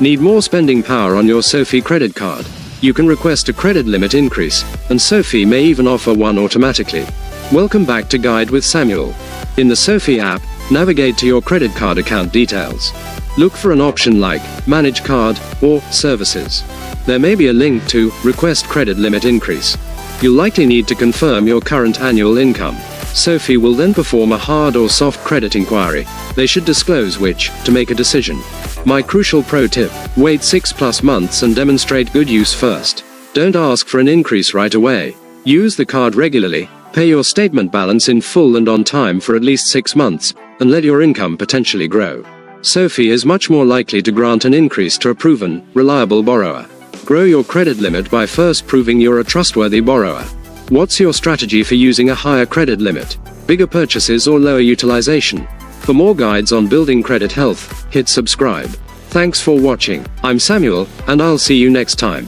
Need more spending power on your SoFi credit card? You can request a credit limit increase, and SoFi may even offer one automatically. Welcome back to Guide with Samuel. In the SoFi app, navigate to your credit card account details. Look for an option like Manage Card or Services. There may be a link to Request Credit Limit Increase. You'll likely need to confirm your current annual income. SoFi will then perform a hard or soft credit inquiry. They should disclose which to make a decision. My crucial pro tip: wait 6+ months and demonstrate good use first. Don't ask for an increase right away. Use the card regularly, pay your statement balance in full and on time for at least 6 months, and let your income potentially grow. SoFi is much more likely to grant an increase to a proven, reliable borrower. Grow your credit limit by first proving you're a trustworthy borrower. What's your strategy for using a higher credit limit? Bigger purchases or lower utilization? For more guides on building credit health, hit subscribe. Thanks for watching. I'm Samuel, and I'll see you next time.